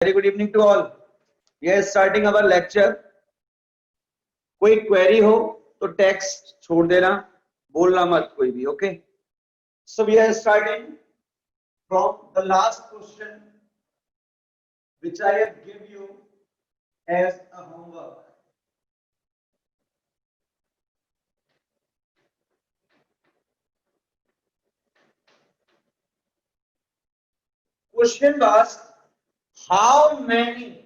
Very good evening to all. We are starting our lecture. कोई query हो तो text छोड़ देना, बोलना मत कोई भी, okay? So we are starting from the last question which I have given you as a homework. Question was, how many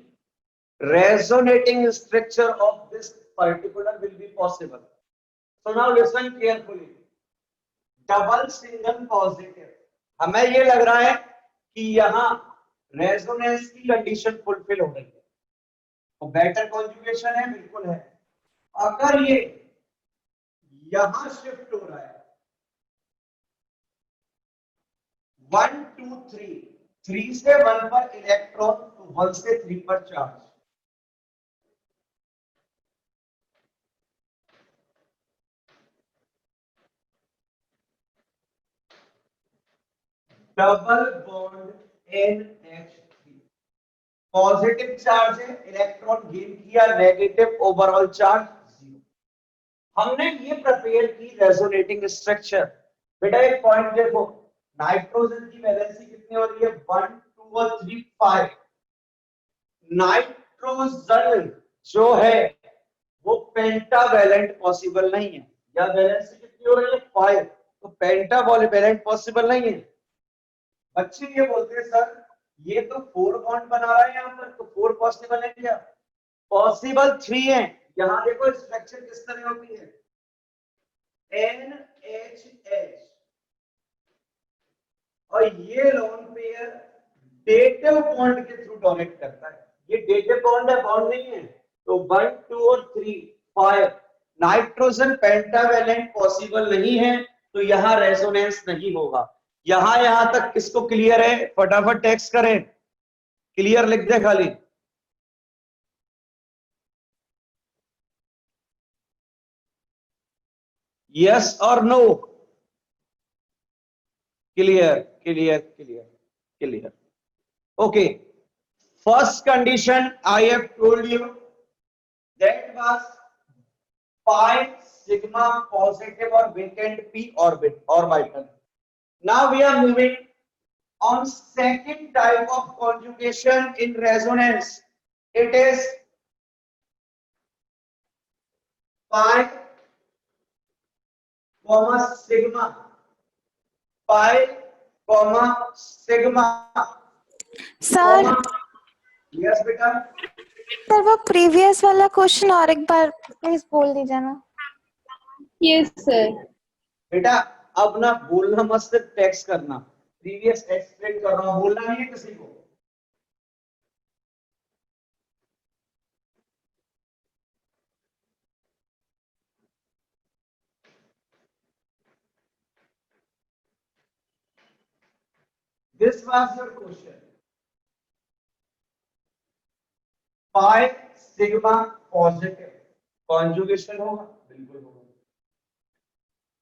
resonating structure of this particular will be possible? So now listen carefully. Double single positive, हमें ये लग रहा है कि यहां resonance की condition fulfil हो गई है, तो बेटर कॉन्जुगेशन है, बिल्कुल है। अगर ये यहां शिफ्ट हो रहा है 1 2 3, 3 से 1 पर इलेक्ट्रॉन, तो 1 से 3 पर charge, double bond NH3, positive charge है, इलेक्ट्रॉन गेन किया, नेगेटिव ओवरऑल चार्ज 0। हमने ये प्रिपेयर की रेजोनेटिंग स्ट्रक्चर। बेटा एक पॉइंट देखो, नाइट्रोजन की वैलेंसी कितनी हो रही है? 1 2 और 3 5। नाइट्रोजन जो है वो पेंटावैलेंट पॉसिबल नहीं है, या वैलेंसी कितनी हो रही है? 5, तो पेंटावैलेंट पॉसिबल नहीं है। बच्चे ये बोलते हैं सर ये तो 4 बॉन्ड बना रहा है यहां पर, तो 4 पॉसिबल है क्या? पॉसिबल 3 है। यहां देखो स्ट्रक्चर किस तरह होती है, NHH, और ये लोन पेयर डेटिव बॉन्ड के थ्रू डोनेट करता है। ये डेटिव बॉन्ड है, बॉन्ड नहीं है। तो 1 2 और 3 5, नाइट्रोजन पेंटावैलेंट पॉसिबल नहीं है, तो यहां रेजोनेंस नहीं होगा। यहां तक किसको क्लियर है? फटाफट टेक्स्ट करें, क्लियर लिख दे खाली। यस और no? Clear clear clear clear. Okay, first condition I have told you that was pi sigma positive or vacant p orbital. Now we are moving on second type of conjugation in resonance. It is pi comma sigma, pi comma sigma। Sir yes बेटा, sir वो previous वाला question और एक बार please बोल दीजिए ना। Yes sir. बेटा अब ना बोलना मत, सिर्फ टेक्स्ट करना। प्रीवियस एक्सप्लेन कर रहा हूं, बोलना नहीं है किसी को। This was your question. Pi sigma positive conjugation होगा, बिल्कुल होगा।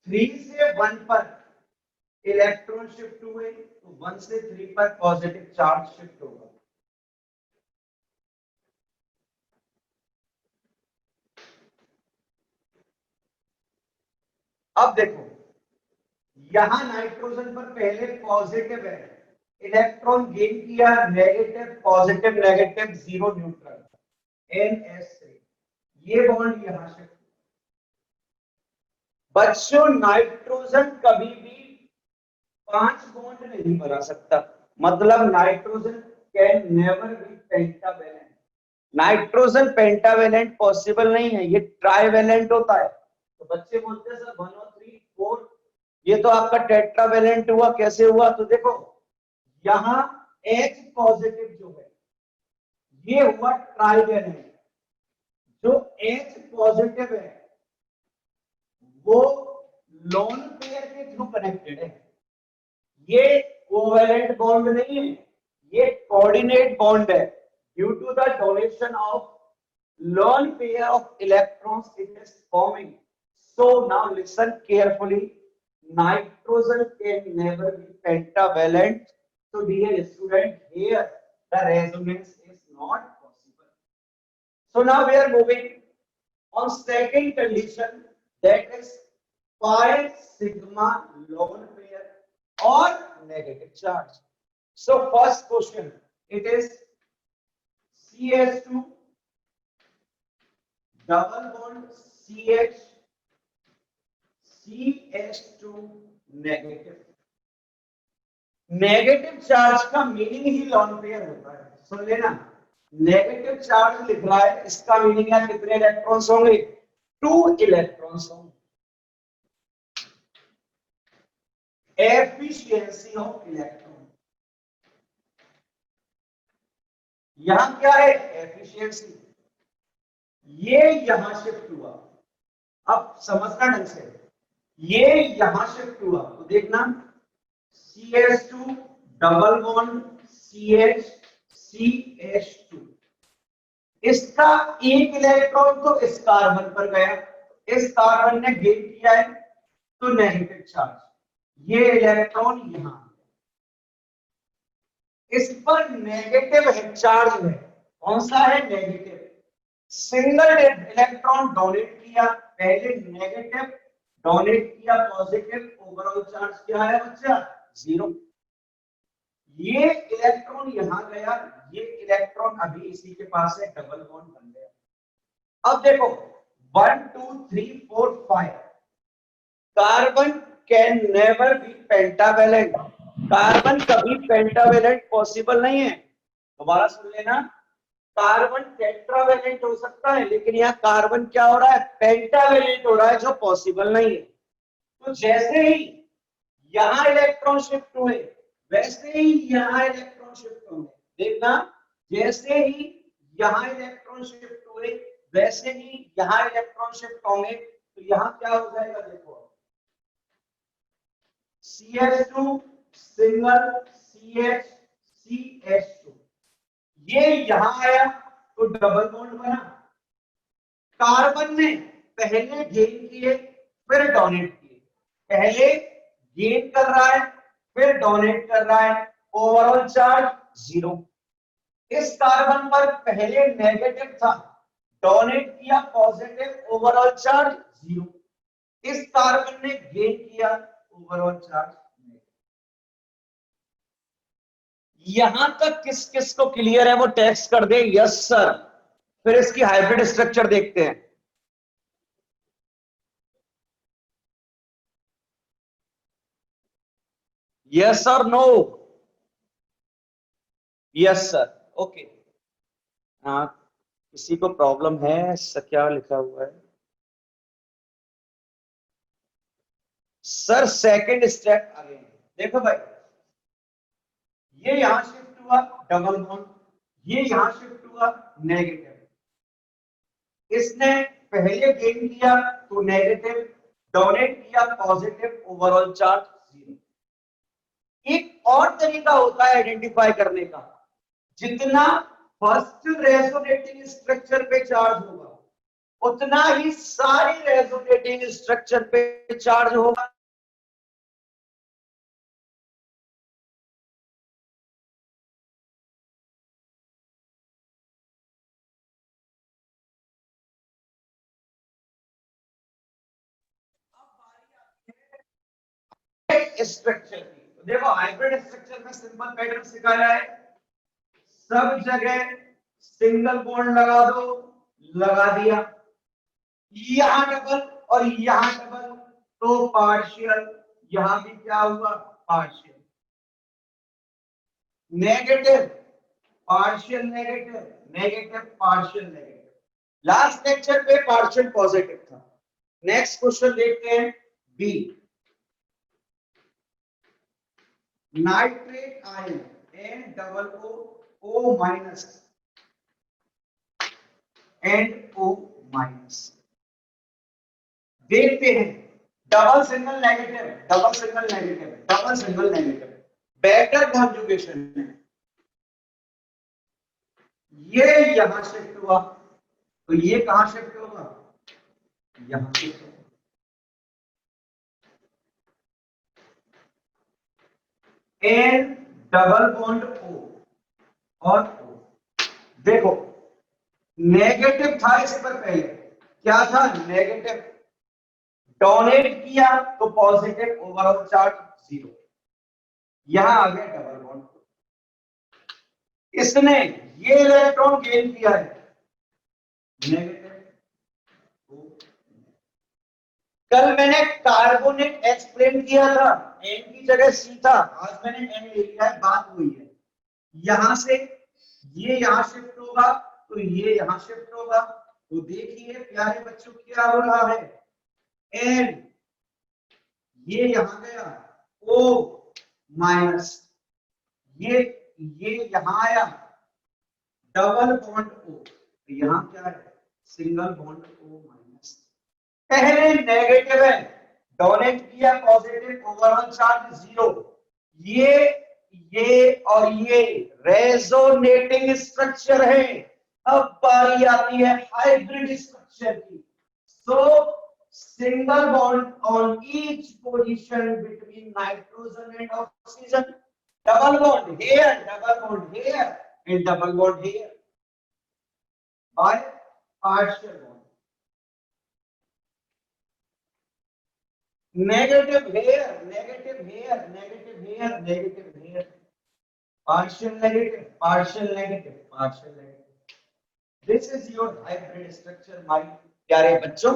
3 से 1 पर इलेक्ट्रॉन शिफ्ट हुए, तो 1 से 3 पर पॉजिटिव चार्ज शिफ्ट होगा। अब देखो यहां नाइट्रोजन पर पहले पॉजिटिव है, इलेक्ट्रॉन गेन किया, negative positive negative 0 neutral NS3, ये बॉन्ड यहां शिफ्ट। बच्चों नाइट्रोजन कभी भी 5 बॉन्ड नहीं बना सकता, मतलब nitrogen can never be pentavalent. Nitrogen pentavalent possible नहीं है, ये ट्राइवैलेंट होता है। तो बच्चे बोलते हैं सर 1 और 3 4, ये तो आपका टेट्रावैलेंट हुआ। कैसे हुआ? तो देखो यहां H पॉजिटिव जो है ये हुआ ट्राइवैलेंट, जो H पॉजिटिव है वो लोन पेयर के थ्रू कनेक्टेड है। ये कोवैलेंट बॉन्ड नहीं है, ये कोऑर्डिनेट बॉन्ड है। Due to the donation of lone pair of electrons it is forming. So now listen carefully, nitrogen can never be pentavalent. So dear student, here the resonance So now we are moving on second condition, that is pi sigma lone pair or negative charge. So first question, it is CH2 double bond CH CH2 negative. Negative charge का meaning ही lone pair होता है. सुन लेना, negative charge लिख रहा है, इसका meaning है कितने इलेक्ट्रॉन्स होंगे? 2 इलेक्ट्रॉन्स होंगे. एफिशिएंसी ऑफ इलेक्ट्रॉन, यहां क्या है? एफिशिएंसी. ये यहां शिफ्ट हुआ, अब समझना ढंग से, ये यहां शिफ्ट हुआ तो देखना CH2 double bond CH CH2, इसका एक इलेक्ट्रॉन तो इस कार्बन पर गया, इस कार्बन ने गेन किया है तो नेगेटिव चार्ज, ये इलेक्ट्रॉन यहां, इस पर नेगेटिव चार्ज है. कौन सा है? नेगेटिव. सिंगल इलेक्ट्रॉन डोनेट किया, पहले नेगेटिव, डोनेट किया पॉजिटिव, ओवरऑल चार्ज क्या है बच्चा? 0. ये इलेक्ट्रॉन यहां गया, ये इलेक्ट्रॉन अभी इसी के पास है, डबल बॉन्ड बन गया. अब देखो 1 2 3 4 5, carbon can never be pentavalent. Carbon कभी पेंटावेलेंट पॉसिबल नहीं है. दोबारा सुन लेना, कार्बन टेट्रावेलेंट हो सकता है, लेकिन यहाँ कार्बन क्या हो रहा है? पेंटावेलेंट हो रहा है, जो पॉसिबल नहीं है. तो जैसे ही यहां इलेक्ट्रॉन शिफ्ट हुए, वैसे ही यहां इलेक्ट्रॉन शिफ्ट होंगे. देखना, जैसे ही यहां इलेक्ट्रॉन शिफ्ट हुए, वैसे ही यहां इलेक्ट्रॉन शिफ्ट होंगे. तो यहां क्या हो जाएगा? देखो, CH2 सिंगल CH CH2, ये यहां आया तो डबल बॉन्ड बना. कार्बन ने पहले गेन किए फिर डोनेट किए, पहले गेन कर रहा है फिर डोनेट कर रहा है, ओवरऑल चार्ज 0. इस कार्बन पर पहले नेगेटिव था, डोनेट किया पॉजिटिव, ओवरऑल चार्ज 0. इस कार्बन ने गेन किया, ओवरऑल चार्ज. यहां तक किस किस को क्लियर है वो टेक्स्ट कर दे यस सर. फिर इसकी हाइब्रिड स्ट्रक्चर देखते हैं. यस और नो? Yes sir. ओके. किसी को प्रॉब्लम है? क्या लिखा हुआ है सर? सेकंड स्टेप आगे देखो भाई, ये यहां शिफ्ट हुआ डबल बॉन्ड, ये यहां शिफ्ट हुआ नेगेटिव. इसने पहले गेन किया तो नेगेटिव, डोनेट किया पॉजिटिव, ओवरऑल चार्ज 0. एक और तरीका होता है आइडेंटिफाई करने का, जितना फर्स्ट रेजोनेटिंग स्ट्रक्चर पे चार्ज होगा, उतना ही सारी रेजोनेटिंग स्ट्रक्चर पे चार्ज होगा. स्ट्रक्चर की देखो, हाइब्रिड स्ट्रक्चर में सिंपल पैटर्न सिखाया है, सब जगह सिंगल बॉन्ड लगा दो, लगा दिया, यहां डबल और यहां डबल तो पार्शियल, यहां भी क्या हुआ? Partial. Negative partial negative, negative partial negative. Last lecture पे पार्शियल पॉजिटिव था. नेक्स्ट क्वेश्चन देखते हैं B. Nitrate ion and double O minus and O minus. देखते हैं, double single negative, double single negative, double single negative, better conjugation है. ये यहां shift हुआ तो ये कहां शिफ्ट होगा? यहां शिफ्ट होगा. एन डबल बॉन्ड ओ और ओ. देखो, नेगेटिव था इस पर पहले, क्या था नेगेटिव, डोनेट किया तो पॉजिटिव ओवरऑल चार्ज 0, यहां आ गया डबल बॉन्ड, इसने ये इलेक्ट्रॉन गेन किया है नेगेटिव। कल मैंने कार्बोनेट एक्सप्लेन किया था, एन की जगह सी था, आज मैंने एन ले लिया है, बात हुई है, यहां से ये यहां शिफ्ट होगा तो ये यहां शिफ्ट होगा, तो देखिए प्यारे बच्चों क्या हो रहा है, एन ये यहां गया, ओ माइनस, ये यहां आया, डबल बॉन्ड ओ, तो यहां क्या है सिंगल बॉन्ड ओ माइनस, पहले नेगेटिव है, डोनेट किया पॉजिटिव ओवरऑल चार्ज 0, ये और ये रेजोनेटिंग स्ट्रक्चर है। अब बारी आती है हाइब्रिड स्ट्रक्चर की, सो single bond on each position between nitrogen and oxygen, double bond here, double bond here and double bond here by partial bond, negative here, negative here, negative here, negative here, partial negative, partial negative, partial negative. This is your hybrid structure, my प्यारे बच्चों।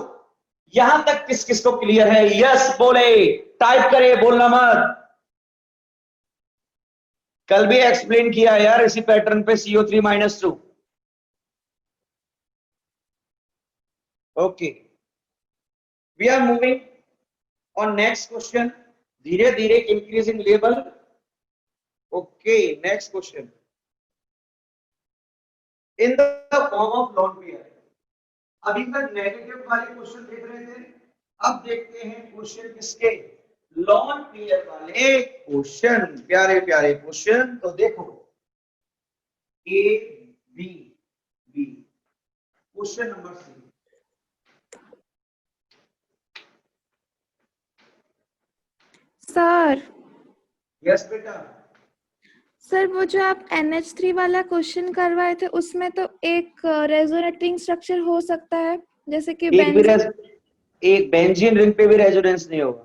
यहां तक किस किस को clear है? Yes बोले, type करे, बोलना मत। कल भी एक्सप्लेन किया यार इसी पैटर्न पे CO3-2। Okay, we are moving on next question, धीरे धीरे increasing level। okay, next question, in the form of lone pair, अभी तक नेगेटिव वाले क्वेश्चन देख रहे थे, अब देखते हैं क्वेश्चन किसके, लॉन पेयर वाले क्वेश्चन, प्यारे प्यारे क्वेश्चन। तो देखो A B B, question number 3, sir yes बेटा, सर वो जो आप NH3 वाला क्वेश्चन करवाए थे उसमें तो एक रेजोनेटिंग स्ट्रक्चर हो सकता है, जैसे कि एक बेंजीन रिंग पे भी रेजोनेंस नहीं होगा।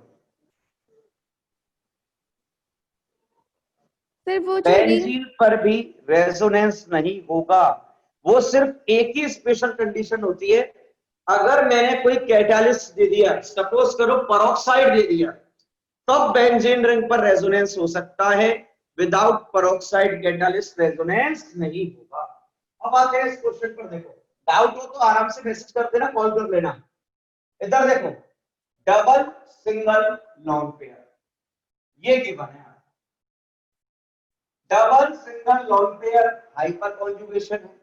सर वो जो रिंग बेंजीन पर भी रेजोनेंस नहीं होगा, वो सिर्फ एक ही स्पेशल कंडीशन होती है, अगर मैंने कोई कैटालिस्ट दे दिया, सपोज करो पेरोक्साइड दे दिया, तब बेंजीन रिंग पर रेजोनेंस हो सकता है, विदाउट पेरोक्साइड कैटालिस्ट रेजोनेंस नहीं होगा। अब आते हैं इस क्वेश्चन पर, देखो डाउट हो तो आराम से मैसेज कर देना, कॉल कर लेना। इधर देखो, डबल सिंगल लॉन्ग पेयर, ये गिवन है, double single long pair hyper conjugation है।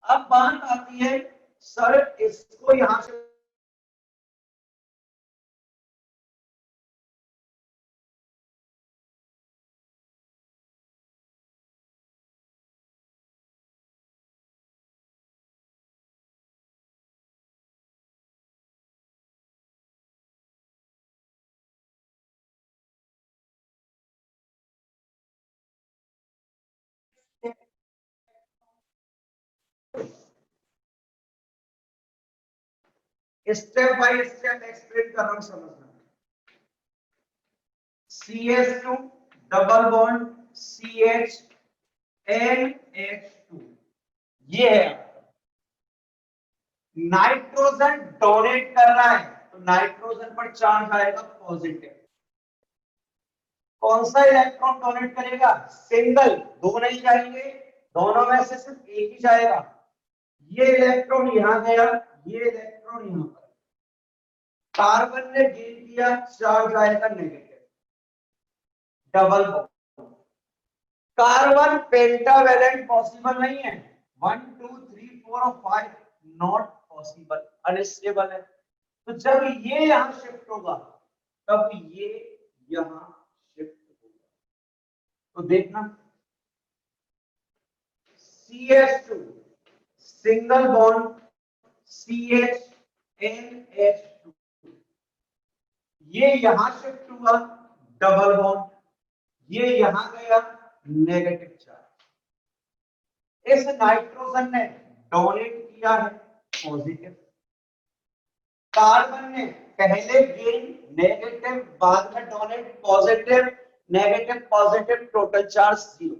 अब बात आती है सर इसको यहां से स्टेप बाय स्टेप एक्सप्लेन कर रहा हूं, समझना। CH2 double bond CH NH2, ये है नाइट्रोजन डोनेट कर रहा है तो नाइट्रोजन पर चार्ज आएगा पॉजिटिव, कौन सा इलेक्ट्रॉन डोनेट करेगा, सिंगल, दो नहीं जाएंगे, दोनों में से सिर्फ एक ही जाएगा, ये इलेक्ट्रॉन यहां गया, ये इलेक्ट्रॉन यहां पर, कार्बन ने गेन किया, चार्ज आएगा negative, double bond, carbon pentavalent possible नहीं है, 1 2 3 4 और 5 नॉट पॉसिबल, अनस्टेबल है, तो जब ये यहां शिफ्ट होगा तब ये यहां शिफ्ट होगा, तो देखना CH2 single bond CH NH2, ये यहां शिफ्ट हुआ, डबल बॉन्ड, ये यहां गया नेगेटिव चार्ज, इस नाइट्रोजन ने डोनेट किया है पॉजिटिव, कार्बन ने पहले गेन नेगेटिव, बाद में donate positive, negative positive, total charge 0।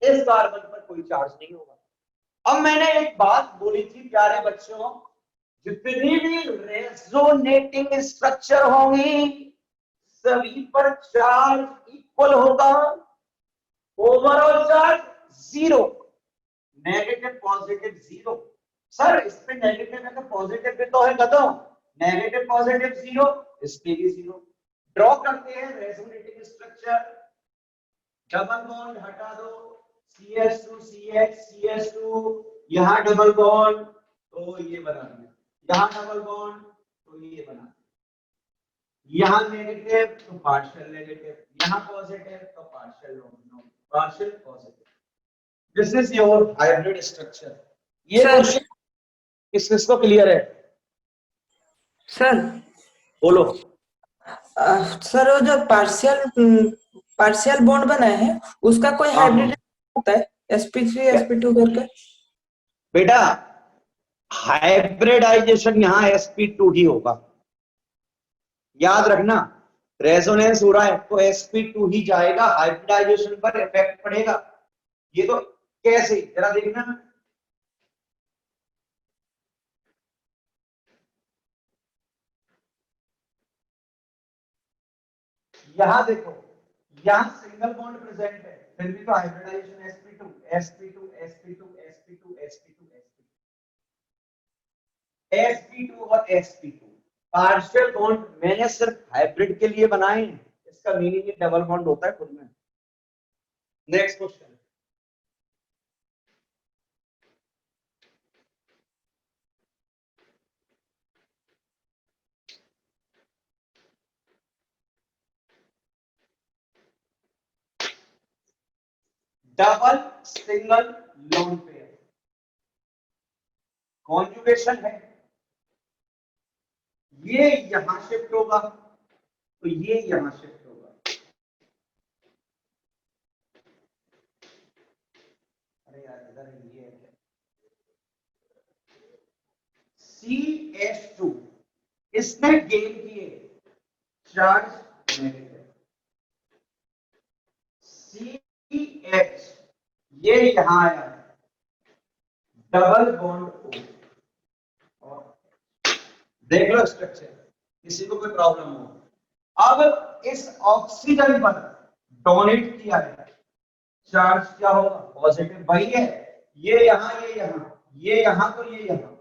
इस कार्बन पर कोई चार्ज नहीं होगा। अब मैंने एक बात बोली थी प्यारे बच्चों, जितनी भी रेजोनेटिंग स्ट्रक्चर होंगी सभी पर चार्ज इक्वल होगा, overall charge 0, negative positive 0। Sir इस पे नेगेटिव है तो पॉजिटिव भी तो है गधों, नेगेटिव पॉजिटिव 0, इस पे भी 0। ड्रॉ करते हैं रेजोनेटिंग स्ट्रक्चर, डबल बॉन्ड हटा दो, CH2 CH CH2, यहां डबल बॉन्ड तो ये बना दिया, यहां डबल बॉन्ड तो ये बना दिया, यहां नेगेटिव तो पार्शियल नेगेटिव, यहां पॉजिटिव तो partial partial positive. This is your hybrid structure. ये क्वेश्चन किसको क्लियर है? सर बोलो। सर वो जो पार्शियल बॉन्ड बना है उसका कोई हाँ, हाइब्रिड होता है sp3 sp2 करके? बेटा हाइब्रिडाइजेशन यहाँ sp2 ही होगा, याद रखना। रेजोनेंस हो रहा है तो sp2 ही जाएगा, हाइब्रिडाइजेशन पर इफेक्ट पड़ेगा। ये तो कैसे, जरा देखना। यहां देखो, यहां सिंगल बॉन्ड प्रेजेंट है, फिर भी तो hybridisation sp2 sp2 sp2 sp2 sp2 sp2 और sp2 पार्शियल बॉन्ड मैंने सिर्फ हाइब्रिड के लिए बनाए हैं, इसका मीनिंग ये डबल बॉन्ड होता है खुद में। Next question, double single lone pair conjugation है, ये यहां शिफ्ट होगा तो ये यहां शिफ्ट होगा। अरे यार इधर ये है क्या, CH2 इसने गेन किए चार्ज नेगेटिव, CH ये यहां आया डबल बॉन्ड O, देख लो स्ट्रक्चर, किसी को कोई प्रॉब्लम हो। अब इस ऑक्सीजन पर डोनेट किया है, चार्ज क्या होगा, पॉजिटिव, वही है, ये यहां ये यहां, ये यहां तो ये यहां,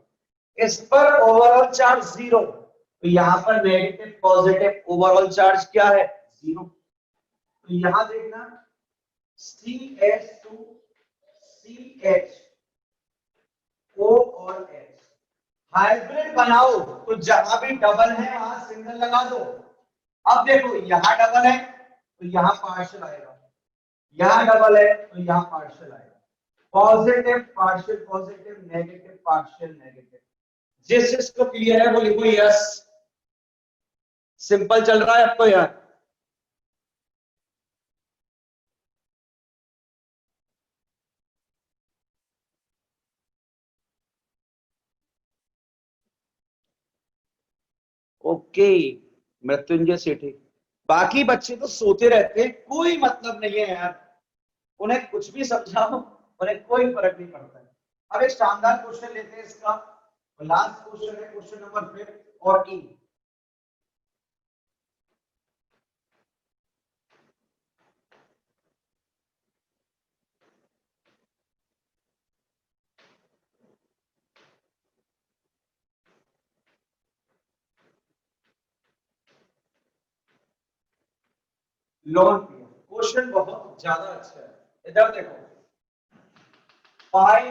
इस पर ओवरऑल चार्ज 0, तो यहां पर नेगेटिव पॉजिटिव, ओवरऑल चार्ज क्या है 0। तो यहां देखना CH2 CH O और H, हाइब्रिड बनाओ तो जहां भी डबल है वहां सिंगल लगा दो। अब देखो यहां डबल है तो यहां पार्शियल आएगा, यहां डबल है तो यहां पार्शियल आएगा, positive partial positive, negative partial negative. जिस जिसको क्लियर है वो लिखो यस। सिंपल चल रहा है अब तो यार। ओके मृत्युंजय सेठी, बाकी बच्चे तो सोते रहते हैं, कोई मतलब नहीं है यार, उन्हें कुछ भी समझाओ उन्हें कोई फर्क नहीं पड़ता है। अब एक शानदार क्वेश्चन लेते हैं इसका, लास्ट क्वेश्चन है क्वेश्चन नंबर 5 और E। लोन पेयर क्वेश्चन बहुत ज्यादा अच्छा है, इधर देखो, 5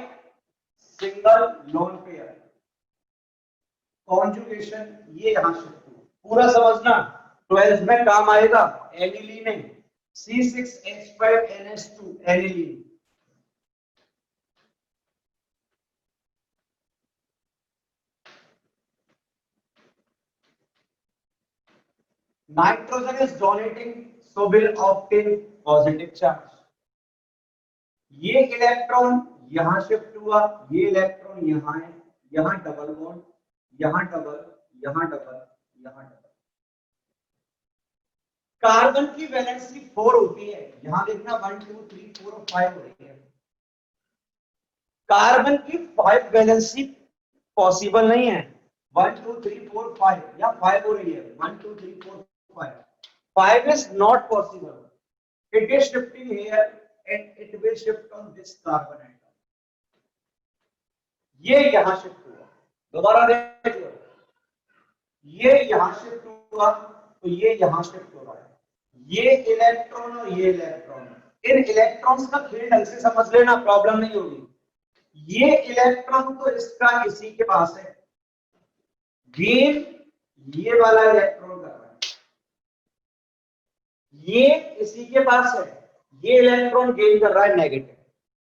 सिंगल लोन पेयर कॉन्जुगेशन, ये यहां शिफ्ट हुआ, पूरा समझना, 12th में काम आएगा। एनिलीन है C6H5NH2 aniline, nitrogen is donating so will obtain positive charge, ये इलेक्ट्रॉन यहाँ शिफ्ट हुआ, ये इलेक्ट्रॉन यहाँ है, यहाँ डबल बॉन्ड, यहाँ डबल, यहाँ डबल, यहाँ डबल। कार्बन की वैलेंसी 4 होती है, यहां देखना 1 2 3 4 और 5 हो रही है। कार्बन की 5 वैलेंसी पॉसिबल नहीं है, 1 2 3 4 5 या 5 हो रही है, 1 2 3 4 5, 5 is not possible, it is shifting here and it will shift on this carbon atom। ये यहां शिफ्ट हुआ, दोबारा देख लो, ये यहां शिफ्ट हुआ तो ये यहां शिफ्ट हो रहा है, ये इलेक्ट्रॉन और ये इलेक्ट्रॉन, इन इलेक्ट्रॉन्स का खेल ढंग से समझ लेना, प्रॉब्लम नहीं होगी। ये इलेक्ट्रॉन तो इसका इसी के पास है, गेन ये वाला इलेक्ट्रॉन कर रहा है, ये इसी के पास है, ये इलेक्ट्रॉन गेन कर रहा है नेगेटिव।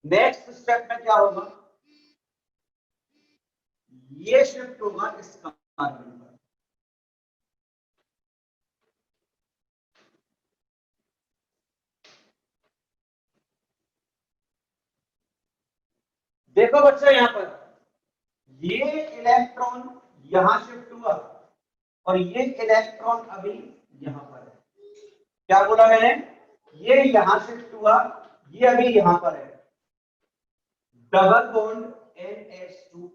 नेक्स्ट स्टेप में क्या होगा, ये शिफ्ट होगा इस कार्बन पर, देखो बच्चा यहां पर ये इलेक्ट्रॉन यहां शिफ्ट हुआ और ये इलेक्ट्रॉन अभी यहां पर है। क्या बोला मैंने, ये यहां शिफ्ट हुआ, ये अभी यहां पर है, डबल बॉन्ड NH2+,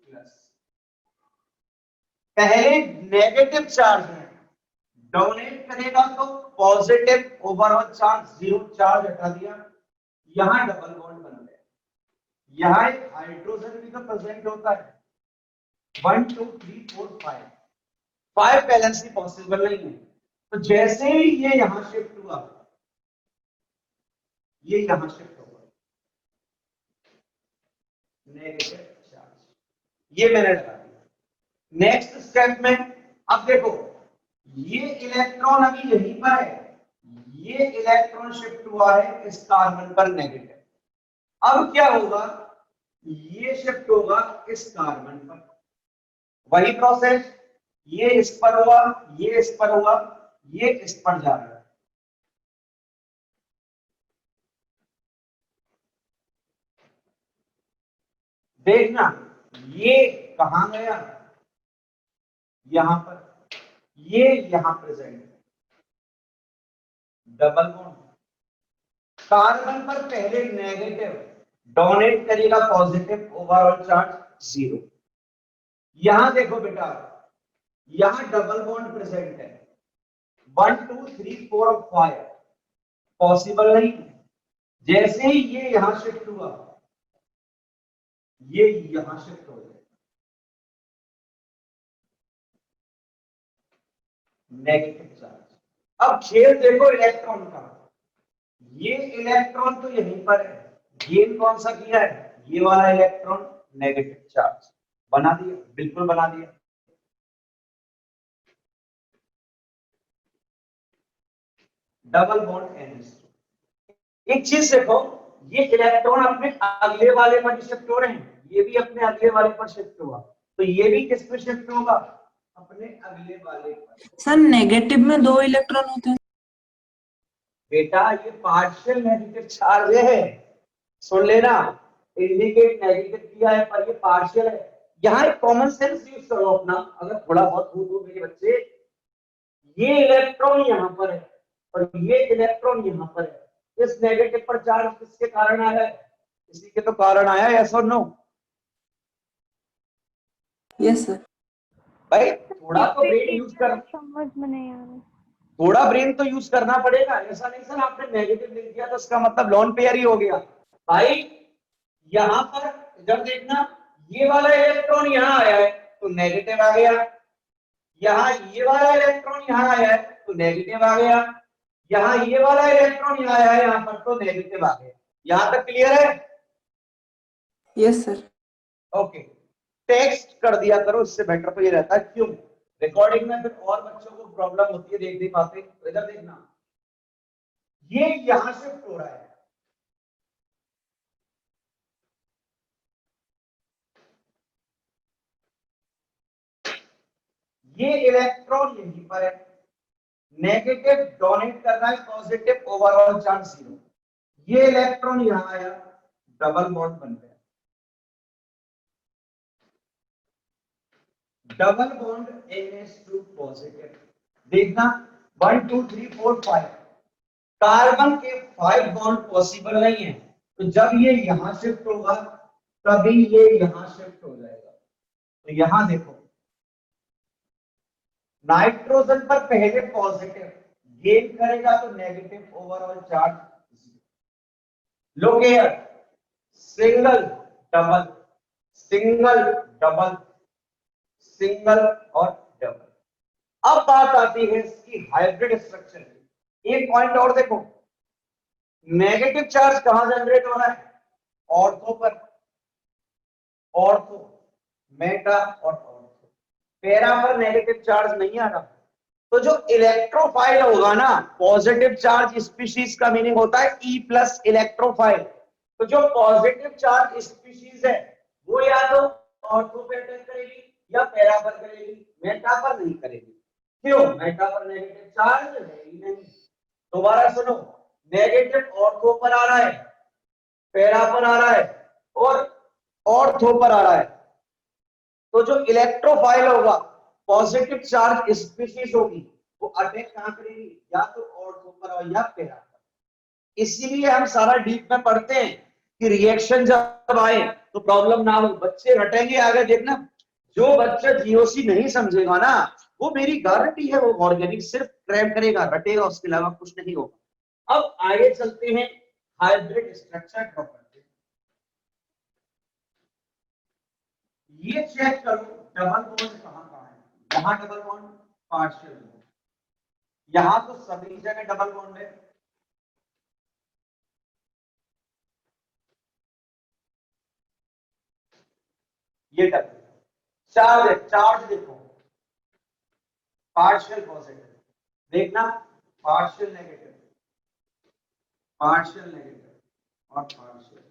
पहले नेगेटिव चार्ज है, डोनेट करेगा तो positive overall charge, zero charge हटा दिया, यहां डबल बॉन्ड बन गया, यहां एक हाइड्रोजन भी तो प्रेजेंट होता है, 1 2 3 4 5 बैलेंस पॉसिबल नहीं है। तो जैसे ही ये यहां शिफ्ट हुआ, ये यहां शिफ्ट होगा नेगेटिव चार्ज, ये मैंने लगा दिया। नेक्स्ट स्टेप में अब देखो, ये इलेक्ट्रॉन अभी यहीं पर है, ये इलेक्ट्रॉन शिफ्ट हुआ है इस कार्बन पर नेगेटिव। अब क्या होगा, ये शिफ्ट होगा इस कार्बन पर, वही प्रोसेस, ये इस पर हुआ, ये इस पर हुआ, ये इस पर जा रहा है। देखना ये कहां गया, यहां पर, ये यहां प्रेजेंट है, डबल बॉन्ड, कार्बन पर पहले नेगेटिव, डोनेट करेगा पॉजिटिव, ओवरऑल चार्ज जीरो। यहां देखो बेटा, यहां डबल बॉन्ड प्रेजेंट है, 1 2 3 4 और 5 पॉसिबल नहीं। जैसे ही ये यहां शिफ्ट हुआ, ये यहां शिफ्ट हो जाए नेगेटिव चार्ज। अब खेल देखो इलेक्ट्रॉन का, ये इलेक्ट्रॉन तो यहीं पर है, गेन कौन सा किया है, ये वाला इलेक्ट्रॉन, नेगेटिव चार्ज बना दिया, बिल्कुल बना दिया। Double bond NH2। एक चीज देखो, ये इलेक्ट्रॉन अपने अगले वाले पर शिफ्ट हो रहे हैं, ये भी अपने अगले वाले पर शिफ्ट हुआ, तो ये भी किस पे शिफ्ट होगा, अपने अगले वाले पर। सर नेगेटिव में 2 इलेक्ट्रॉन होते हैं। बेटा ये पार्शियल नेगेटिव चार्ज है, सुन लेना, इंडिकेट नेगेटिव किया है पर ये पार्शियल है। यहाँ एक कॉमन सेंस यूज करो अपना, अगर थोड़ा बहुत हो मेरे बच्चे, ये इलेक्ट्रॉन यहाँ पर है और ये इलेक्ट्रॉन यहाँ पर है, इस नेगेटिव पर चार्ज किसके कारण आया है, इसी के तो कारण आया है, यस और नो। Yes sir. भाई थोड़ा तो ब्रेन यूज कर, समझ में नहीं आ रहा, थोड़ा ब्रेन तो यूज करना पड़ेगा। ऐसा नहीं सर आपने नेगेटिव लिख दिया तो उसका मतलब लॉन पेयर ही हो गया। भाई यहां पर जब देखना, ये वाला इलेक्ट्रॉन यहाँ आया है तो नेगेटिव आ गया, यहाँ ये वाला इलेक्ट्रॉन यहाँ आया है तो नेगेटिव आ गया, यहाँ ये वाला इलेक्ट्रॉन यहाँ आया है यहाँ पर तो नेगेटिव आ गया। यहां तक क्लियर है? Yes sir. ओके, टेक्स्ट कर दिया करो, इससे बेटर तो ये रहता है। क्यों? रिकॉर्डिंग में फिर और बच्चों को प्रॉब्लम होती है, देख नहीं पाते। तो इधर देखना, ये यहां शिफ्ट हो रहा है, ये इलेक्ट्रॉन यहीं पर है, नेगेटिव डोनेट कर रहा है पॉजिटिव, ओवरऑल चार्ज जीरो। ये इलेक्ट्रॉन यहां आया, डबल बॉन्ड बन गया, डबल बॉन्ड NH2 पॉजिटिव। देखना 1 2 3 4 5 कार्बन के 5 बॉन्ड पॉसिबल नहीं है, तो जब ये यहां शिफ्ट होगा तभी ये यहां शिफ्ट हो जाएगा। तो यहां देखो नाइट्रोजन पर पहले पॉजिटिव गेन करेगा तो नेगेटिव ओवरऑल चार्ज। लोग here single double single double single और डबल। अब बात आती है इसकी हाइब्रिड स्ट्रक्चर की। एक पॉइंट और देखो, नेगेटिव चार्ज कहां जनरेट हो रहा है? ऑर्थो पर, ऑर्थो मेटा और ऑर्थो। पैरा पर नेगेटिव चार्ज नहीं आ रहा। तो जो इलेक्ट्रोफाइल होगा ना, पॉजिटिव चार्ज स्पीशीज का मीनिंग होता है E प्लस इलेक्ट्रोफाइल। तो जो पॉजिटिव चार्ज स्पीशीज है वो या तो ऑर्थो पे अटैक करेगी या पैरा पर करेगी, मेटा पर नहीं करेगी। क्यों? मेटा पर नेगेटिव चार्ज है ही नहीं। दोबारा सुनो, नेगेटिव ऑर्थो पर आ रहा है, पैरा पर आ रहा है और ऑर्थो पर आ रहा है। तो जो इलेक्ट्रोफाइल होगा, पॉजिटिव चार्ज स्पीशीज होगी, वो अटैक कहां करेगी? या तो ऑर्थो पर और या पैरा पर। इसीलिए हम सारा डीप में पढ़ते हैं कि रिएक्शन जब आए तो प्रॉब्लम ना हो। बच्चे रटेंगे आगे, देखना जो बच्चा जीओसी नहीं समझेगा ना, वो मेरी गारंटी है वो ऑर्गेनिक सिर्फ क्रैम करेगा, रटेगा, उसके अलावा कुछ नहीं होगा। अब आगे चलते हैं हाइब्रिड स्ट्रक्चर प्रॉपर्टी। ये चेक करो डबल बॉन्ड कहां है। यहां डबल बॉन्ड पार्शियल, यहां तो सभी जगह डबल बॉन्ड है। ये डबल चार्ज है, चार्ज देखो पार्शियल पॉजिटिव, देखना पार्शियल नेगेटिव, पार्शियल नेगेटिव और पार्शियल।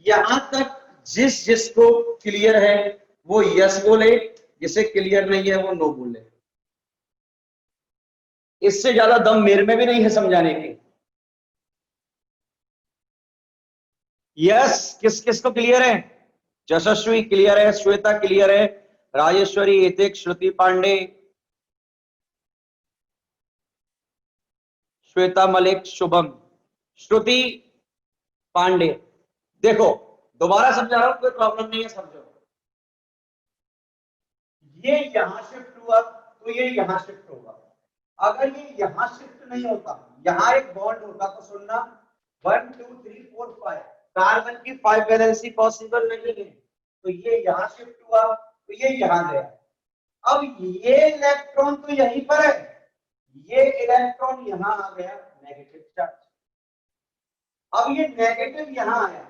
यहां तक जिसको क्लियर है वो यस बोले, जिसे क्लियर नहीं है वो नो बोले। इससे ज्यादा दम मेरे में भी नहीं है समझाने की। यस, किस किस को क्लियर है? यशस्वी क्लियर है, श्वेता क्लियर है, राजेश्वरी, एतिक, श्रुति पांडे, श्वेता मलिक, शुभम, श्रुति पांडे। देखो दोबारा समझा रहा हूं, कोई प्रॉब्लम नहीं है, समझो। ये यहां शिफ्ट हुआ तो ये यहां शिफ्ट होगा। अगर ये यहां शिफ्ट नहीं होता, यहां एक बॉन्ड होता, तो सुनना 1 2 3 4 5 कार्बन की 5 वैलेंसी पॉसिबल नहीं है, तो ये यहां शिफ्ट हुआ तो ये यहां गया। अब ये इलेक्ट्रॉन तो यहीं पर है, ये इलेक्ट्रॉन यहां आ गया नेगेटिव चार्ज। अब ये नेगेटिव यहां आया,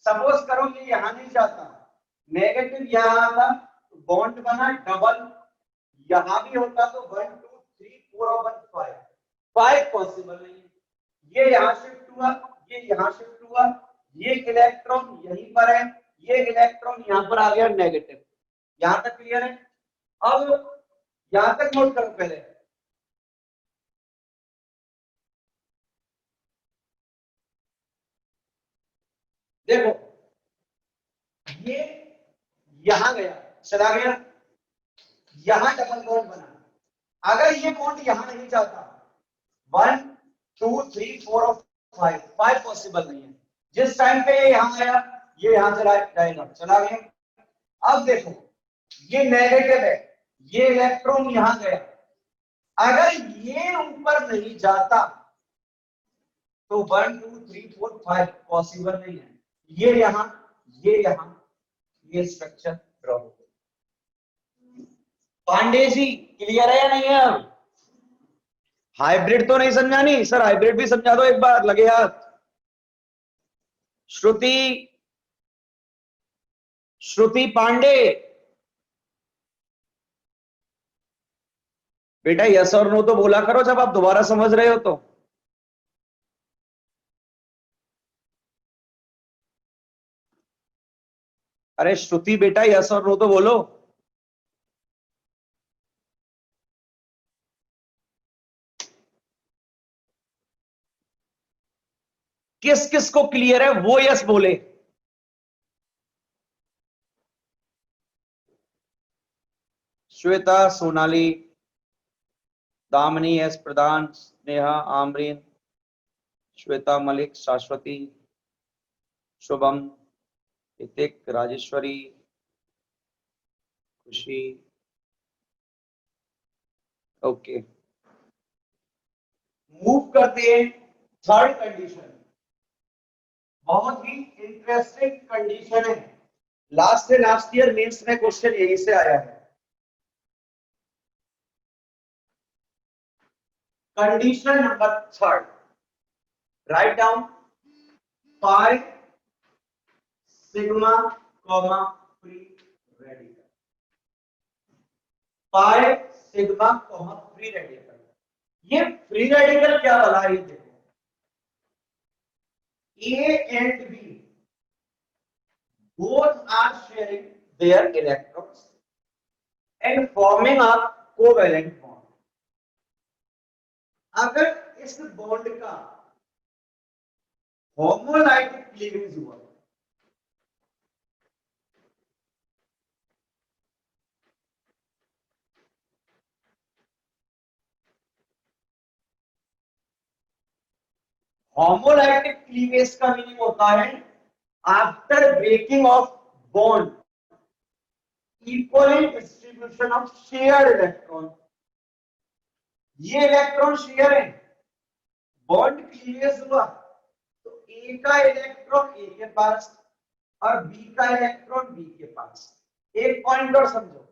सपोज करो ये यहां नहीं जाता, नेगेटिव यहां आता, बॉन्ड बना डबल, यहां भी होता तो 1 2 3 4 और 5 5 पॉसिबल नहीं है। ये यहां शिफ्ट हुआ, ये यहां शिफ्ट हुआ, ये इलेक्ट्रॉन यहीं पर है, ये इलेक्ट्रॉन यहां पर आ गया नेगेटिव। यहां तक क्लियर है? अब यहां तक नोट करो पहले, देखो ये यहां गया, चला गया, यहां डबल बॉन्ड बना। अगर ये बॉन्ड यहां नहीं जाता, 1 2 3 4 और 5 5 पॉसिबल नहीं है। जिस टाइम पे ये यहां आया, ये यहां चला जाएगा, चला गया। अब देखो ये नेगेटिव है, ये इलेक्ट्रॉन यहां गया, अगर ये ऊपर नहीं जाता तो 1 2 3 4 5 पॉसिबल नहीं है। ये यहां, ये यहां, ये स्ट्रक्चर ड्रॉ हो गया। पांडे जी क्लियर है या नहीं है? अब हाइब्रिड तो नहीं समझानी सर, हाइब्रिड भी समझा दो एक बार, लगे हाथ। श्रुति, श्रुति पांडे, बेटा यस और नो तो बोला करो जब आप दोबारा समझ रहे हो तो। अरे श्रुति बेटा यस और नो तो बोलो। किस किस को क्लियर है वो यस बोले। श्वेता, सोनाली, दामिनी एस प्रधान, स्नेहा, आमरीन, श्वेता मलिक, शाश्वती, शुभम, हितिक, राजेश्वरी, खुशी। ओके, मूव करते हैं थर्ड कंडीशन। बहुत ही इंटरेस्टिंग कंडीशन है, लास्ट से लास्ट ईयर मेंस में क्वेश्चन यही से आया है। Condition number third, write down pi sigma comma free radical, pi sigma comma free radical. ये फ्री रेडिकल क्या वाला है, देखो A and B both are sharing their electrons and forming a covalent bond। अगर इस बॉन्ड का homolytic cleavage हुआ, homolytic cleavage का मीनिंग होता है after breaking of bond equally distribution of shared electron. ये इलेक्ट्रॉन शेयर है, बॉन्ड क्लीवेज हुआ तो ए का इलेक्ट्रॉन ए के पास और बी का इलेक्ट्रॉन बी के पास। एक पॉइंट और समझो,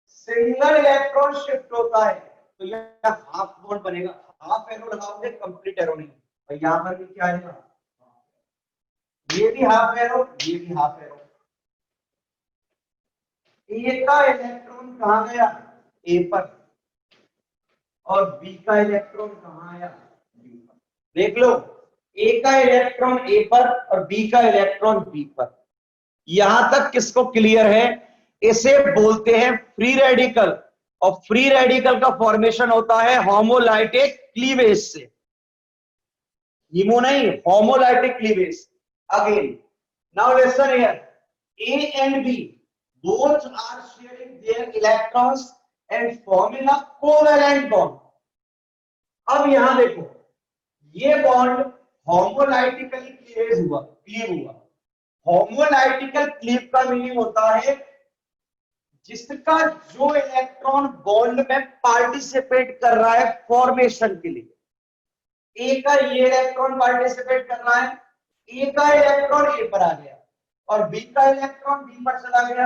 सिंगल इलेक्ट्रॉन शिफ्ट होता है तो यह हाफ बॉन्ड बनेगा, हाफ एरो लगाओगे कंप्लीट एरो नहीं। और यहां पर भी क्या आएगा, ये भी हाफ एरो, ये भी हाफ एरो। ए का इलेक्ट्रॉन कहां गया, ए पर, और बी का इलेक्ट्रॉन कहां आया, बी पर। देख लो, ए का इलेक्ट्रॉन ए पर और बी का इलेक्ट्रॉन बी पर। यहां तक किसको क्लियर है, इसे बोलते हैं फ्री रेडिकल। और फ्री रेडिकल का फॉर्मेशन होता है होमोलाइटिक क्लीवेज से, हीमो नहीं, homolytic cleavage. Again now listen here, A and B both are sharing their electrons and forming a covalent bond। अब यहां देखो, ये बॉन्ड होमोलाइटिकली क्लीव हुआ। होमोलाइटिकल क्लीव का मीनिंग होता है जिसका जो इलेक्ट्रॉन बॉन्ड में पार्टिसिपेट कर रहा है फॉर्मेशन के लिए। ए का ये इलेक्ट्रॉन पार्टिसिपेट कर रहा है, ए का इलेक्ट्रॉन ए पर आ गया और बी का इलेक्ट्रॉन बी पर चला गया।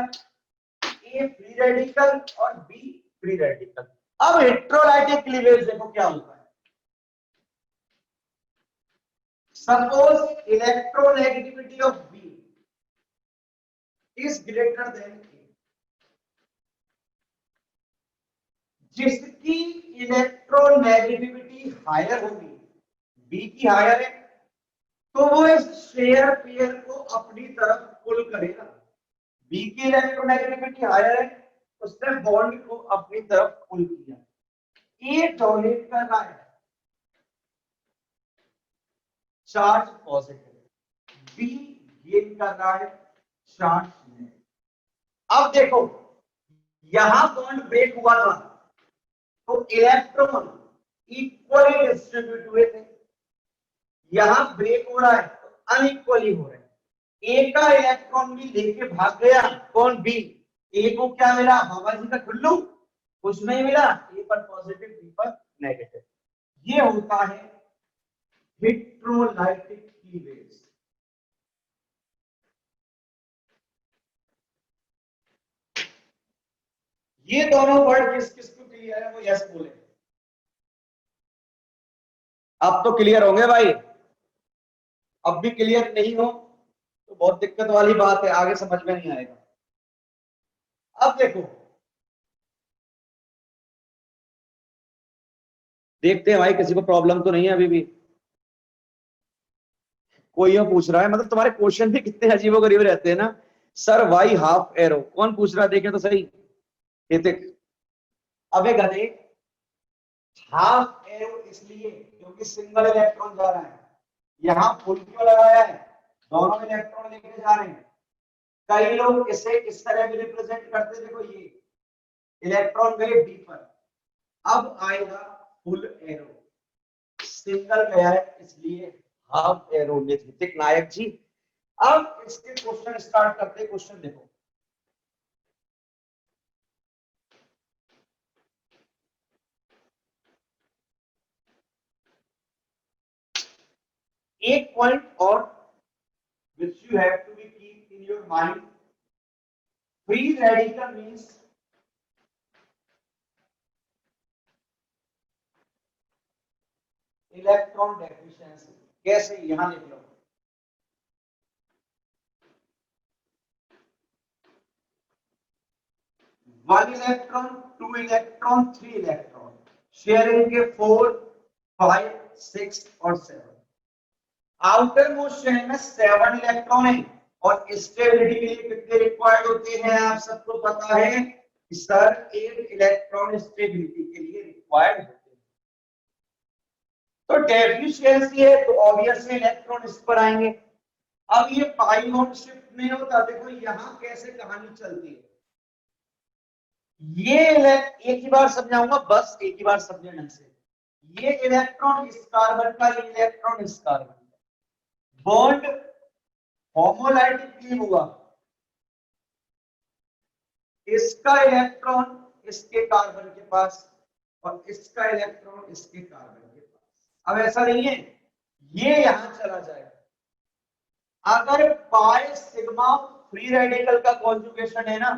ए फ्री रेडिकल और बी फ्री रेडिकल। अब हेटेरोलाइटिक क्लीवेज देखो क्या होता है। Suppose electronegativity of B is greater than A, जिसकी इलेक्ट्रोनेगेटिविटी हायर होगी, बी की हायर है, तो वो इस शेयर पेयर को अपनी तरफ पुल करेगा। बी की इलेक्ट्रोनेगेटिविटी हायर है, उसने बॉन्ड को अपनी तरफ पुल किया। ए डोनेट कर रहा है चार्ज पॉजिटिव, बी गेन कर रहा है चार्ज नेगेटिव। अब देखो, यहां बॉन्ड ब्रेक हुआ था तो इलेक्ट्रॉन इक्वली डिस्ट्रीब्यूट हुए थे, यहां ब्रेक हो रहा है तो अनइक्वली हो रहा है। ए का इलेक्ट्रॉन भी लेके भाग गया, कौन, बी। ए को क्या मिला, बाबा जी का ठुल्लू, कुछ नहीं मिला, ए पर पॉजिटिव बी पर नेगेटिव। ये होता है हेटेरोलाइटिक क्लीवेज। ये दोनों वर्ड किस किस को क्लियर है वो यस बोले। अब तो क्लियर होंगे भाई, अब भी क्लियर नहीं हो तो बहुत दिक्कत वाली बात है, आगे समझ में नहीं आएगा। अब देखो, देखते हैं भाई किसी को प्रॉब्लम तो नहीं है अभी भी। कोई ये पूछ रहा है, मतलब तुम्हारे क्वेश्चन भी कितने अजीबोगरीब रहते हैं ना सर। वाई हाफ एरो, कौन पूछ रहा है, देखे तो सही। हितिक, अबे गधे, हाफ एरो इसलिए क्योंकि सिंगल इलेक्ट्रॉन जा रहा है, यहां फुल क्यों लगाया है, दोनों इलेक्ट्रॉन लेके जा रहे हैं। कई लोग इसे इस तरह भी रिप्रेजेंट करते हैं, देखो ये इलेक्ट्रॉन गए डी पर, अब आएगा फुल एरो, सिंगल गया है इसलिए हाफ एरो ठीक नायक जी। अब इसके क्वेश्चन स्टार्ट करते हैं। क्वेश्चन देखो, एक पॉइंट और which you have to be keep in your mind, free radical means electron deficiency. कैसे, यहां लिख लो, one electron, two electron, three electron, sharing के 4, 5, 6 और 7। आउटर मोस्ट शेल में 7 इलेक्ट्रॉन है और स्टेबिलिटी के लिए कितने रिक्वायर्ड होते हैं आप सबको पता है कि सर 8 इलेक्ट्रॉन स्टेबिलिटी के लिए रिक्वायर्ड होते हैं। तो डेफिशिएंसी है तो ऑब्वियसली इलेक्ट्रॉन इस पर आएंगे। अब ये पाई बॉन्ड शिफ्ट नहीं होता, देखो यहां कैसे कहानी चलती है। ये एक ही बार समझाऊंगा, बस एक ही बार समझे ढंग से। ये इलेक्ट्रॉन इस कार्बन का, ये इलेक्ट्रॉन इस कार्बन का, बॉन्ड होमोलाइटिक हुआ, इसका इलेक्ट्रॉन इसके कार्बन के पास और इसका इलेक्ट्रॉन इसके कार्बन के पास। अब ऐसा नहीं है ये यहां चला जाएगा, अगर पाई सिग्मा फ्री रेडिकल का कॉन्जुगेशन है ना,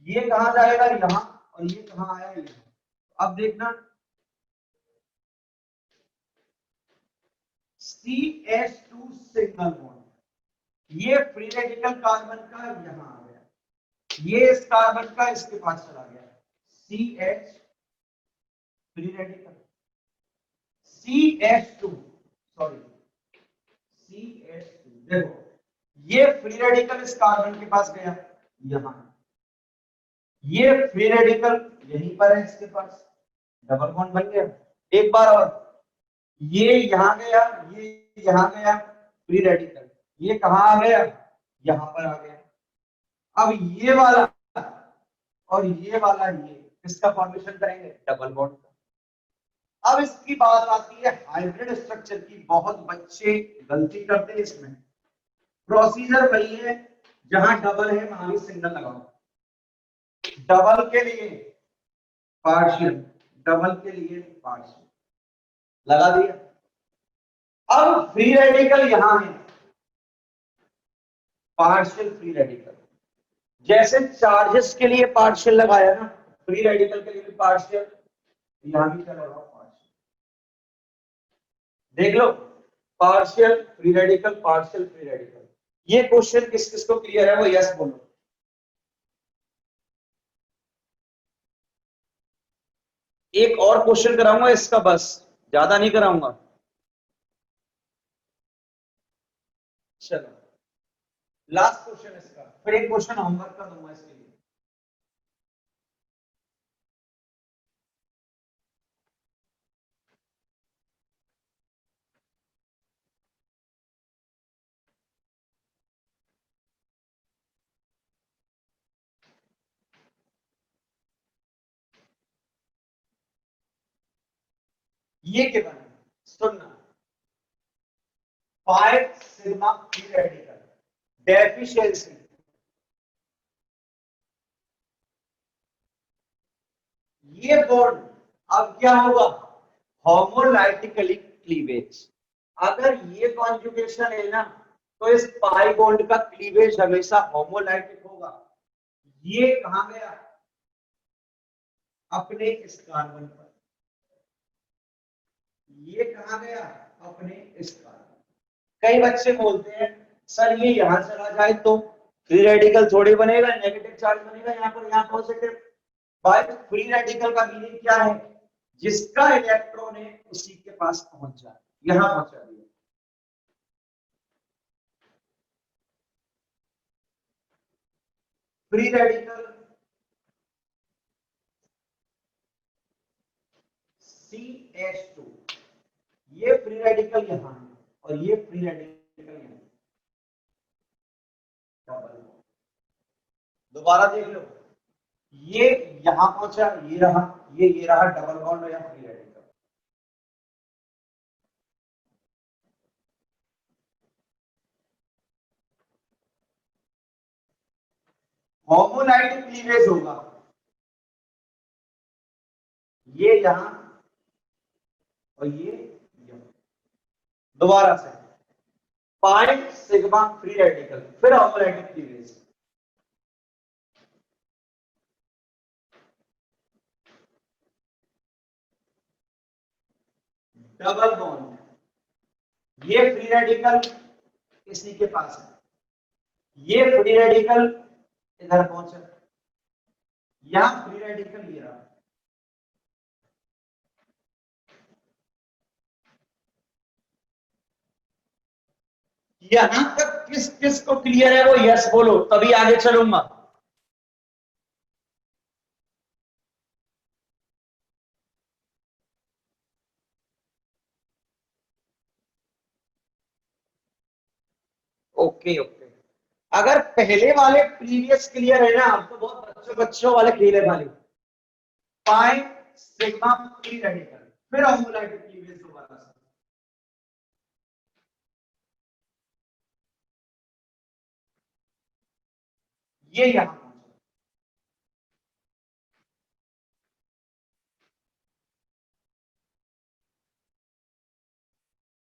ये कहां जाएगा, यहां, और ये कहां आया, यहां। अब देखना CH2 सिंगल बॉन्ड, ये फ्री रेडिकल कार्बन का यहां आ गया, ये इस कार्बन का इसके पास चला गया, CH free radical, CH2 sorry CH2, देखो ये फ्री रेडिकल इस कार्बन के पास गया, यहां, ये फ्री रेडिकल यहीं पर है इसके पास, डबल बॉन्ड बन गया। एक बार और, ये यहां गया, ये यहां गया, फ्री रेडिकल, ये कहां आ गया, यहां पर आ गया। अब ये वाला और ये वाला, ये इसका फॉर्मेशन करेंगे डबल बॉन्ड का। अब इसकी बात आती है हाइब्रिड स्ट्रक्चर की, बहुत बच्चे गलती करते हैं इसमें। प्रोसीजर वही है, जहां डबल है वहां भी सिंगल लगाओ, डबल के लिए पार्शियल, डबल के लिए पार्शियल लगा दिया। अब फ्री रेडिकल यहां है, पार्शियल फ्री रेडिकल, जैसे चार्जेस के लिए पार्शियल लगाया ना, फ्री रेडिकल के लिए भी पार्शियल, यहां भी क्या लगाओ, पार्शियल। देख लो, partial free radical, partial free radical. ये क्वेश्चन किस किस को क्लियर है वो यस बोलो। एक और क्वेश्चन कराऊंगा इसका, बस ज्यादा नहीं कराऊंगा। चलो लास्ट क्वेश्चन इसका, फिर एक क्वेश्चन होमवर्क का दूंगा इसके लिए। ये क्या बना, सुनना, 5 सिग्मा फ्री रेडिकल डेफिशिएंसी, ये बॉन्ड अब क्या होगा, होमोलाइटिकली क्लीवेज। अगर ये कॉन्जुगेशन है ना, तो इस पाई बॉन्ड का क्लीवेज हमेशा होमोलाइटिक होगा। ये कहां गया, अपने इस कार्बन पर, ये कहां गया, अपने इस कार्बन। कई बच्चे बोलते हैं सर ये यहां चला जाए तो फ्री रेडिकल थोड़ी बनेगा, नेगेटिव चार्ज बनेगा, यहाँ पर यहाँ पॉजिटिव। भाई फ्री रेडिकल का मीनिंग क्या है, जिसका इलेक्ट्रॉन है उसी के पास पहुंच जाए, यहां पहुंचा दिया। फ्री रेडिकल CH2, ये फ्री रेडिकल यहां है और ये फ्री रेडिकल यहां, डबल। दोबारा देख लो, ये यहां पहुंचा, ये रहा, ये रहा डबल बॉन्ड या फ्री रेडिकल। होमोलाइट क्लीवेज होगा ये यहां और ये यहां। दोबारा से पाई सिग्मा फ्री रेडिकल, फिर होमोलाइट क्लीवेज। डबल बॉन्ड, ये फ्री रेडिकल इसी के पास है, ये फ्री रेडिकल इधर पहुंचा, यहां फ्री रेडिकल ये रहा। यहां तक किस किस को क्लियर है वो यस बोलो, तभी आगे चलूंगा। ओके ओके, अगर पहले वाले प्रीवियस क्लियर है ना, तो बहुत बच्चों बच्चों वाले क्लियर वाले। पाई सिग्मा फ्री रेडिकल, फिर होमोलाइट क्लीवेज दोबारा से। ये यहां पहुंचा,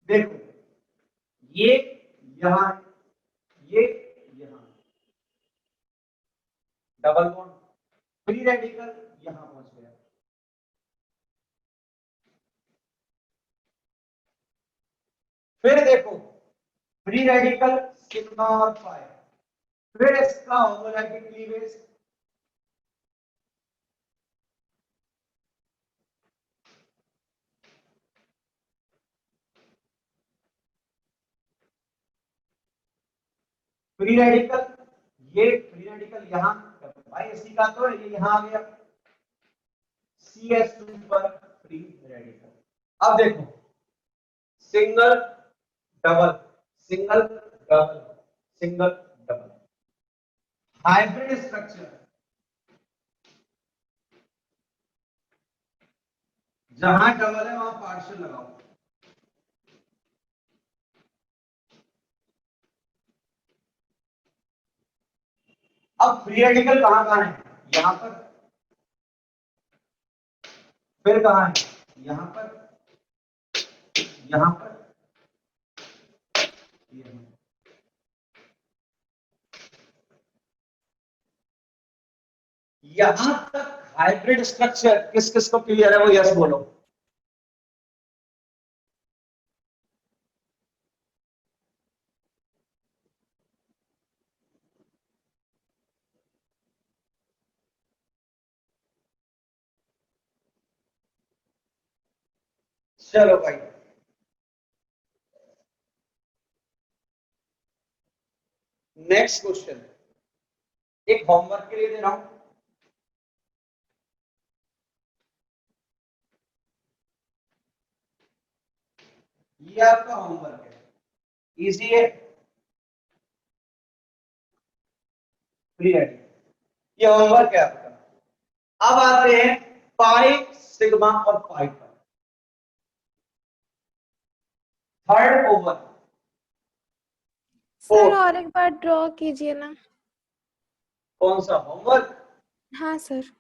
देखो ये यहां, ये यहां, डबल बॉन्ड फ्री रेडिकल यहां पहुंच गया। फिर देखो फ्री रेडिकल सिग्मा और पाई, फिर इसका होमोलाइट क्लीवेज, फ्री रेडिकल, ये फ्री रेडिकल यहां, भाई इसी का तो ये यहां आ गया CS2 पर फ्री रेडिकल। अब देखो single double, single double, single double, hybrid structure, जहां डबल है वहां पार्शियल लगाओ। अब फ्री रेडिकल कहां है, यहां पर, फिर कहां है, यहां पर, यहां पर, यहां। यहां तक हाइब्रिड स्ट्रक्चर किस किस को क्लियर है वो यस बोलो। चलो भाई, नेक्स्ट क्वेश्चन, एक होमवर्क के लिए दे रहा हूं। ये आपका होमवर्क है, इजी है, फ्री है, ये होमवर्क है आपका। अब आते हैं पाई सिग्मा और पाई पर, थर्ड ओवर। सर और एक बार ड्रॉ कीजिए ना। कौन सा होमवर्क? हाँ sir.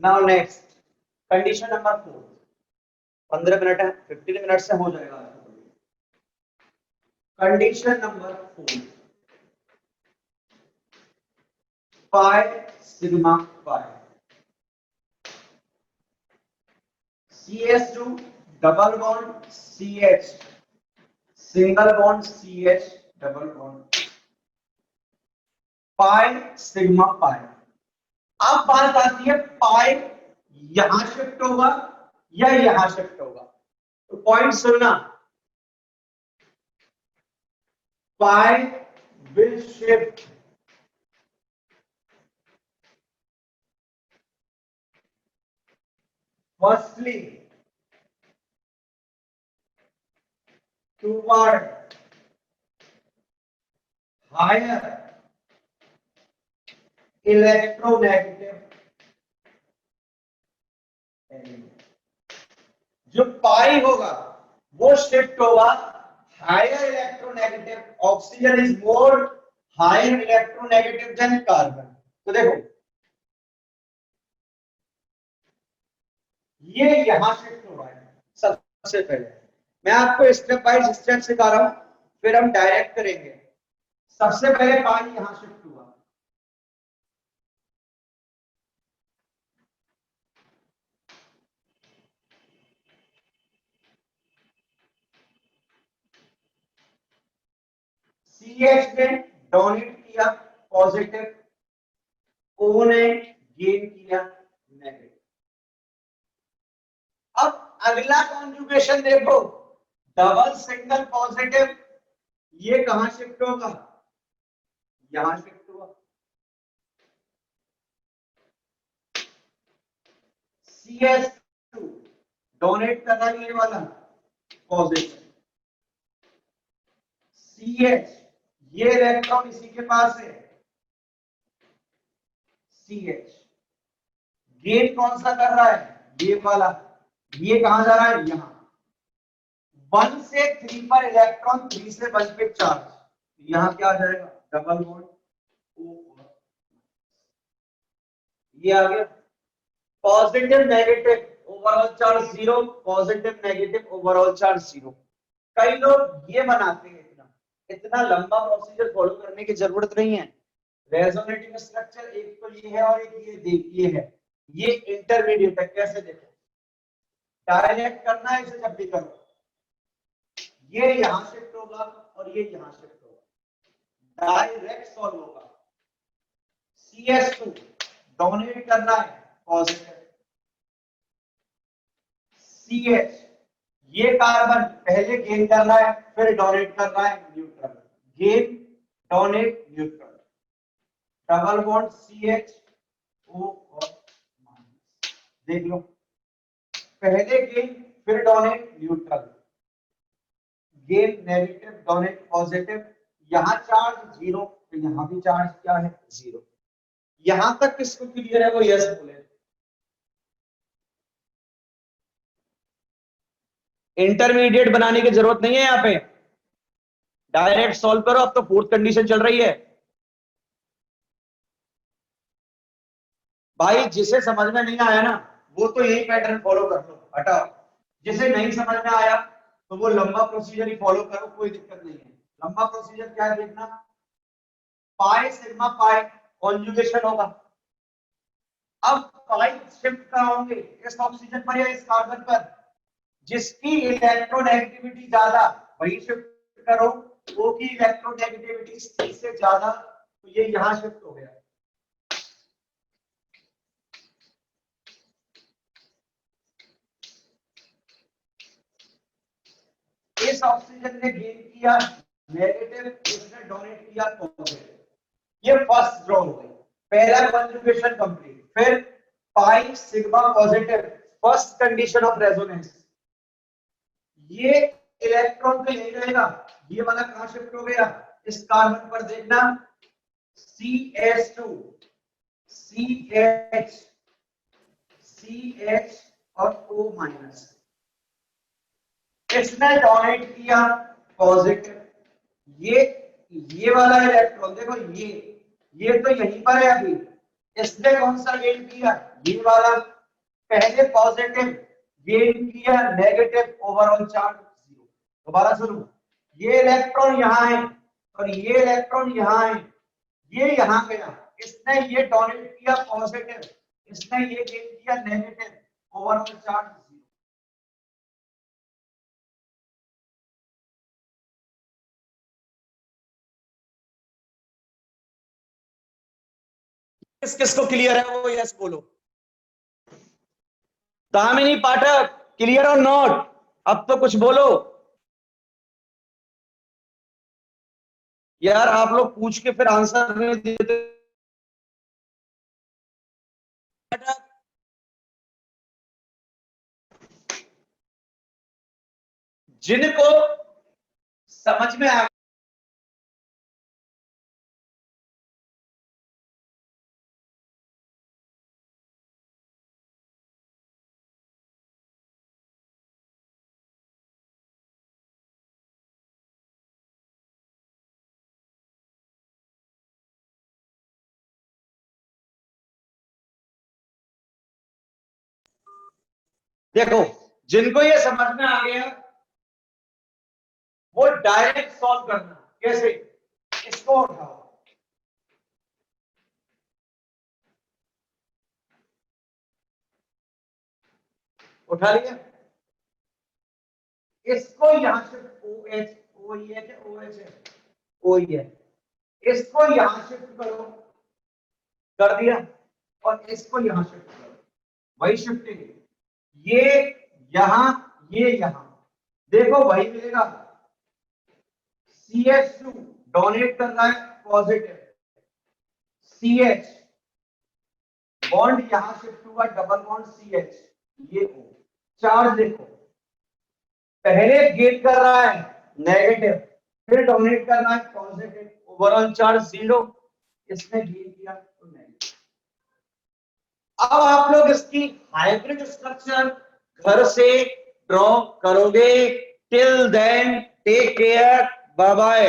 Now next condition number 4, 15 minute है, 15 मिनट से हो जाएगा। Condition number 4, pi sigma pi, CH2 double bond CH, single bond CH double bond, pi sigma pi. अब बात आती है पाई यहां शिफ्ट होगा या यहां शिफ्ट होगा, तो पॉइंट सुनना, pi will shift firstly toward higher electronegative element. जो पाई होगा वो शिफ्ट होगा higher electronegative. Oxygen is more higher electronegative than carbon. तो देखो ये यहां शिफ्ट हो रहा है. सबसे पहले मैं आपको स्टेप बाय स्टेप सिखा रहा हूं, फिर हम डायरेक्ट करेंगे. सबसे पहले पानी यहां शिफ्ट हुआ. CH ने डोनेट किया पॉजिटिव, O ने गेन किया नेगेटिव. अब अगला कॉन्जुगेशन देखो, डबल सिंगल पॉजिटिव. ये कहां शिफ्ट होगा? यहां शिफ्ट हुआ. CH2 डोनेट कर रहा है ये वाला पॉजिटिव. CH ये इलेक्ट्रॉन इसी के पास है. CH गेन कौन सा कर रहा है? ये वाला. ये कहां जा रहा है? यहां. 1 से 3 पर इलेक्ट्रॉन, 3 से 1 पे चार्ज. यहां क्या आ जाएगा? Double bond O. ये आ गया. Positive negative overall charge 0, positive negative overall charge 0. कई लोग ये बनाते हैं, इतना लंबा प्रोसीजर फॉलो करने की जरूरत नहीं है. रेजोनेटिंग स्ट्रक्चर एक तो ये है और एक ये देखिए है. ये इंटरमीडिएट है. कैसे देखो, डायरेक्ट करना है इसे. जब भी करो ये यहां शिफ्ट होगा और ये यहां शिफ्ट होगा. डायरेक्ट सॉल्व होगा. CH2 डोनेट करना है पॉजिटिव. CH ये कार्बन पहले गेन कर रहा है, फिर डोनेट कर रहा है neutral. Gain donate neutral. Double bond CH O और माइनस. देख लो, पहले गेन फिर donate neutral. Gain negative donate positive. यहां चार्ज 0, तो यहां भी चार्ज क्या है? 0. यहां तक किसको क्लियर है वो यस बोले. इंटरमीडिएट बनाने की जरूरत नहीं है यहां पे. डायरेक्ट सॉल्व करो. अब तो फोर्थ कंडीशन चल रही है भाई. जिसे समझ में नहीं आया ना वो तो यही पैटर्न फॉलो कर लो, हटाओ. जिसे नहीं समझ में आया तो वो लंबा प्रोसीजर ही फॉलो करो, कोई दिक्कत नहीं है. लंबा प्रोसीजर क्या है देखना. पाई सिग्मा पाई कॉन्जुगेशन होगा. अब पाई शिफ्ट कराओगे इस ऑक्सीजन पर या इस कार्बन पर. जिसकी इलेक्ट्रोनेगेटिविटी ज्यादा वही शिफ्ट करो. O की इलेक्ट्रोनेगेटिविटी C से ज्यादा, तो ये यहां शिफ्ट हो गया. इस ऑक्सीजन ने गेन किया नेगेटिव, इसने डोनेट किया पॉजिटिव. ये फर्स्ट ड्रॉ हो गई. पहला कॉन्जुगेशन कंप्लीट. फिर pi sigma positive, first condition of resonance. ये इलेक्ट्रॉन तो यही रहेगा. ये वाला कहां शिफ्ट हो गया? इस कार्बन पर. देखना CH2 CH CH और O माइनस. इसने डोनेट किया पॉजिटिव. ये वाला इलेक्ट्रॉन देखो, ये तो यहीं पर है अभी. इसने कौन सा गेन किया? ये वाला. पहले पॉजिटिव गेन किया नेगेटिव ओवरऑल चार्ज 0. दोबारा सुनो, ये इलेक्ट्रॉन यहां है और ये इलेक्ट्रॉन यहां है. ये यहां गया. इसने ये डोनेट किया पॉजिटिव, इसने ये गेन किया नेगेटिव ओवरऑल चार्ज 0. किसको क्लियर है वो यस बोलो. दामिनी पाठक क्लियर और नॉट? अब तो कुछ बोलो यार. आप लोग पूछ के फिर आंसर नहीं देते. जिनको समझ में आ देखो, जिनको ये समझ में आ गया वो डायरेक्ट सॉल्व करना। कैसे? इसको उठाओ, उठा लिया, इसको यहां शिफ्ट OH, OE है क्या? OH है, OE है, इसको यहां शिफ्ट करो, कर दिया, और इसको यहां शिफ्ट करो, वही शिफ्टिंग, ये यहां, ये यहां, देखो वही मिलेगा। CH2 डोनेट कर रहा है पॉजिटिव, CH बॉन्ड यहां शिफ्ट हुआ, डबल बॉन्ड CH, ये O, चार्ज देखो, पहले गेट कर रहा है नेगेटिव, फिर डोनेट कर रहा है पॉजिटिव, ओवरऑल चार्ज 0, इसने गेन किया तो नेगेटिव। अब आप लोग इसकी हाइब्रिड स्ट्रक्चर घर से ड्रॉ करोगे। Till then take care, bye bye.